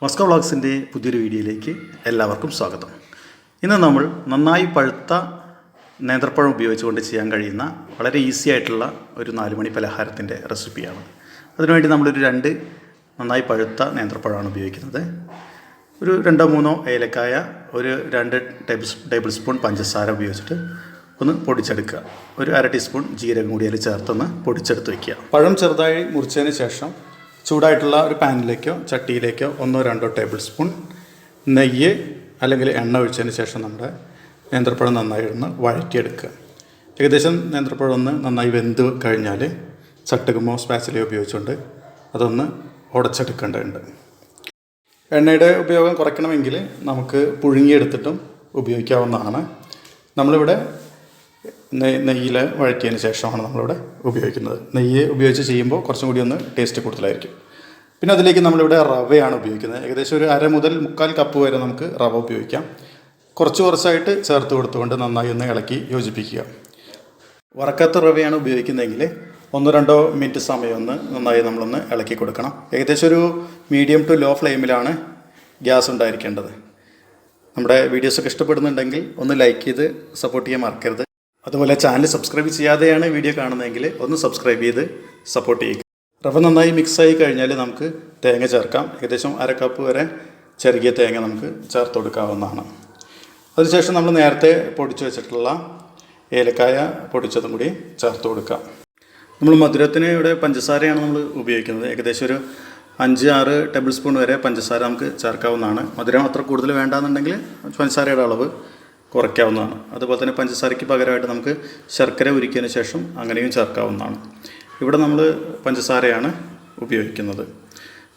Vasco വ്ളോഗ്സിൻ്റെ പുതിയൊരു വീഡിയോയിലേക്ക് എല്ലാവർക്കും സ്വാഗതം. ഇന്ന് നമ്മൾ നന്നായി പഴുത്ത നേന്ത്രപ്പഴം ഉപയോഗിച്ചുകൊണ്ട് ചെയ്യാൻ കഴിയുന്ന വളരെ ഈസി ആയിട്ടുള്ള ഒരു 4 മണി പലഹാരത്തിൻ്റെ റെസിപ്പിയാണ്. അതിനുവേണ്ടി നമ്മളൊരു 2 നന്നായി പഴുത്ത നേന്ത്രപ്പഴമാണ് ഉപയോഗിക്കുന്നത്. ഒരു 2-3 ഏലക്കായ, ഒരു 2 ടേബിൾ സ്പൂൺ പഞ്ചസാര ഉപയോഗിച്ചിട്ട് ഒന്ന് പൊടിച്ചെടുക്കുക. ഒരു 1/2 ടീസ്പൂൺ ജീരകം കൂടി അതിൽ ചേർത്തൊന്ന് പൊടിച്ചെടുത്ത് വയ്ക്കുക. പഴം ചെറുതായി മുറിച്ചതിന് ശേഷം ചൂടായിട്ടുള്ള ഒരു പാനിലേക്കോ ചട്ടിയിലേക്കോ 1-2 ടേബിൾ സ്പൂൺ നെയ്യ് അല്ലെങ്കിൽ എണ്ണ ഒഴിച്ചതിന് ശേഷം നമ്മുടെ നേന്ത്രപ്പഴം നന്നായി ഒന്ന് വഴറ്റിയെടുക്കുക. ഏകദേശം നേന്ത്രപ്പഴം ഒന്ന് നന്നായി വെന്ത് കഴിഞ്ഞാൽ ചട്ടുകമോ സ്പാച്ചിലയോ ഉപയോഗിച്ചുകൊണ്ട് അതൊന്ന് ഉടച്ചെടുക്കേണ്ടതുണ്ട്. എണ്ണയുടെ ഉപയോഗം കുറയ്ക്കണമെങ്കിൽ നമുക്ക് പുഴുങ്ങിയെടുത്തിട്ടും ഉപയോഗിക്കാവുന്നതാണ്. നമ്മളിവിടെ നെയ്യിൽ വഴറ്റിയതിന് ശേഷമാണ് നമ്മളിവിടെ ഉപയോഗിക്കുന്നത്. നെയ്യ് ഉപയോഗിച്ച് ചെയ്യുമ്പോൾ കുറച്ചും കൂടി ഒന്ന് ടേസ്റ്റ് കൂടുതലായിരിക്കും. പിന്നെ അതിലേക്ക് നമ്മളിവിടെ റവയാണ് ഉപയോഗിക്കുന്നത്. ഏകദേശം ഒരു 1/2 മുതൽ 3/4 കപ്പ് വരെ നമുക്ക് റവ ഉപയോഗിക്കാം. കുറച്ചായിട്ട് ചേർത്ത് കൊടുത്തുകൊണ്ട് നന്നായി ഒന്ന് ഇളക്കി യോജിപ്പിക്കുക. വറക്കാത്ത റവയാണ് ഉപയോഗിക്കുന്നതെങ്കിൽ 1-2 മിനിറ്റ് സമയം ഒന്ന് നന്നായി നമ്മളൊന്ന് ഇളക്കി കൊടുക്കണം. ഏകദേശം ഒരു മീഡിയം ടു ലോ ഫ്ലെയിമിലാണ് ഗ്യാസ് ഉണ്ടായിരിക്കേണ്ടത്. നമ്മുടെ വീഡിയോസൊക്കെ ഇഷ്ടപ്പെടുന്നുണ്ടെങ്കിൽ ഒന്ന് ലൈക്ക് ചെയ്ത് സപ്പോർട്ട് ചെയ്യാൻ മറക്കരുത്. അതുപോലെ ചാനൽ സബ്സ്ക്രൈബ് ചെയ്യാതെയാണ് വീഡിയോ കാണുന്നതെങ്കിൽ ഒന്ന് സബ്സ്ക്രൈബ് ചെയ്ത് സപ്പോർട്ട് ചെയ്യുക. റവ നന്നായി മിക്സായി കഴിഞ്ഞാൽ നമുക്ക് തേങ്ങ ചേർക്കാം. ഏകദേശം 1/2 കപ്പ് വരെ ചെറുകിയ തേങ്ങ നമുക്ക് ചേർത്ത് കൊടുക്കാവുന്നതാണ്. അതിനുശേഷം നമ്മൾ നേരത്തെ പൊടിച്ചു വെച്ചിട്ടുള്ള ഏലക്കായ പൊടിച്ചതും കൂടി ചേർത്ത് കൊടുക്കാം. നമ്മൾ മധുരത്തിന് ഇവിടെ പഞ്ചസാരയാണ് നമ്മൾ ഉപയോഗിക്കുന്നത്. ഏകദേശം ഒരു 5-6 ടേബിൾ സ്പൂൺ വരെ പഞ്ചസാര നമുക്ക് ചേർക്കാവുന്നതാണ്. മധുരം അത്ര കൂടുതൽ വേണ്ടാന്നുണ്ടെങ്കിൽ പഞ്ചസാരയുടെ അളവ് കുറയ്ക്കാവുന്നതാണ്. അതുപോലെ തന്നെ പഞ്ചസാരയ്ക്ക് പകരമായിട്ട് നമുക്ക് ശർക്കര ഉരുക്കിയതിന് ശേഷം അങ്ങനെയും ചേർക്കാവുന്നതാണ്. ഇവിടെ നമ്മൾ പഞ്ചസാരയാണ് ഉപയോഗിക്കുന്നത്.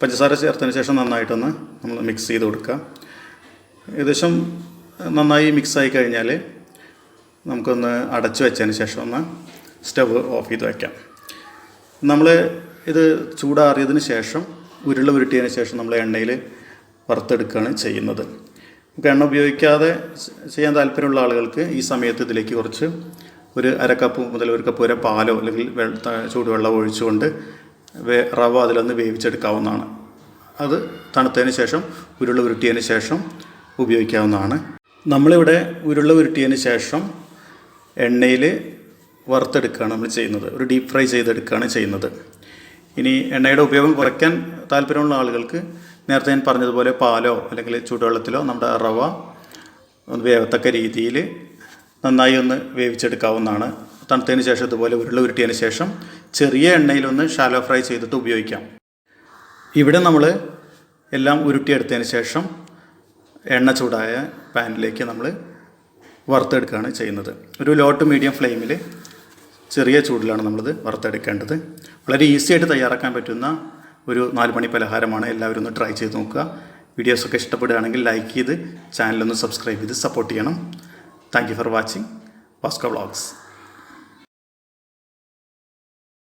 പഞ്ചസാര ചേർത്തതിന് ശേഷം നന്നായിട്ടൊന്ന് നമ്മൾ മിക്സ് ചെയ്ത് കൊടുക്കുക. ഏകദേശം നന്നായി മിക്സായി കഴിഞ്ഞാൽ നമുക്കൊന്ന് അടച്ചു വെച്ചതിന് ശേഷം ഒന്ന് സ്റ്റവ് ഓഫ് ചെയ്ത് വയ്ക്കാം. നമ്മൾ ഇത് ചൂടാറിയതിന് ശേഷം ഉരുട്ടിയതിന് ശേഷം നമ്മൾ എണ്ണയിൽ വറുത്തെടുക്കുകയാണ് ചെയ്യുന്നത്. നമുക്ക് എണ്ണ ഉപയോഗിക്കാതെ ചെയ്യാൻ താല്പര്യമുള്ള ആളുകൾക്ക് ഈ സമയത്ത് ഇതിലേക്ക് കുറച്ച് ഒരു 1/2 കപ്പ് മുതൽ 1 കപ്പ് വരെ പാലോ അല്ലെങ്കിൽ ചൂടുവെള്ളം ഒഴിച്ചുകൊണ്ട് റവ അതിലൊന്ന് വേവിച്ചെടുക്കാവുന്നതാണ്. അത് തണുത്തതിന് ശേഷം ഉരുട്ടിയതിന് ശേഷം ഉപയോഗിക്കാവുന്നതാണ്. നമ്മളിവിടെ ഉരുട്ടിയതിന് ശേഷം എണ്ണയിൽ വറുത്തെടുക്കുകയാണ് നമ്മൾ ചെയ്യുന്നത്. ഒരു ഡീപ്പ് ഫ്രൈ ചെയ്തെടുക്കുകയാണ് ചെയ്യുന്നത്. ഇനി എണ്ണയുടെ ഉപയോഗം കുറയ്ക്കാൻ താല്പര്യമുള്ള ആളുകൾക്ക് നേരത്തെ ഞാൻ പറഞ്ഞതുപോലെ പാലോ അല്ലെങ്കിൽ ചൂടുവെള്ളത്തിലോ നമ്മുടെ റവ വേവത്തക്ക രീതിയിൽ നന്നായി ഒന്ന് വേവിച്ചെടുക്കാവുന്നതാണ്. തണുത്തതിന് ശേഷം ഇതുപോലെ ഉരുട്ടിയതിന് ശേഷം ചെറിയ എണ്ണയിലൊന്ന് ഷാലോ ഫ്രൈ ചെയ്തിട്ട് ഉപയോഗിക്കാം. ഇവിടെ നമ്മൾ എല്ലാം ഉരുട്ടിയെടുത്തതിന് ശേഷം എണ്ണ ചൂടായ പാനിലേക്ക് നമ്മൾ വറുത്തെടുക്കുകയാണ് ചെയ്യുന്നത്. ഒരു ലോ ടു മീഡിയം ഫ്ലെയിമിൽ ചെറിയ ചൂടിലാണ് നമ്മളിത് വറുത്തെടുക്കേണ്ടത്. വളരെ ഈസി ആയിട്ട് തയ്യാറാക്കാൻ പറ്റുന്ന ഒരു 4 മണി പലഹാരമാണ്. എല്ലാവരും ഒന്ന് ട്രൈ ചെയ്ത് നോക്കുക. വീഡിയോസൊക്കെ ഇഷ്ടപ്പെടുകയാണെങ്കിൽ ലൈക്ക് ചെയ്ത് ചാനലൊന്ന് സബ്സ്ക്രൈബ് ചെയ്ത് സപ്പോർട്ട് ചെയ്യണം. Thank you for watching Vasco vlogs.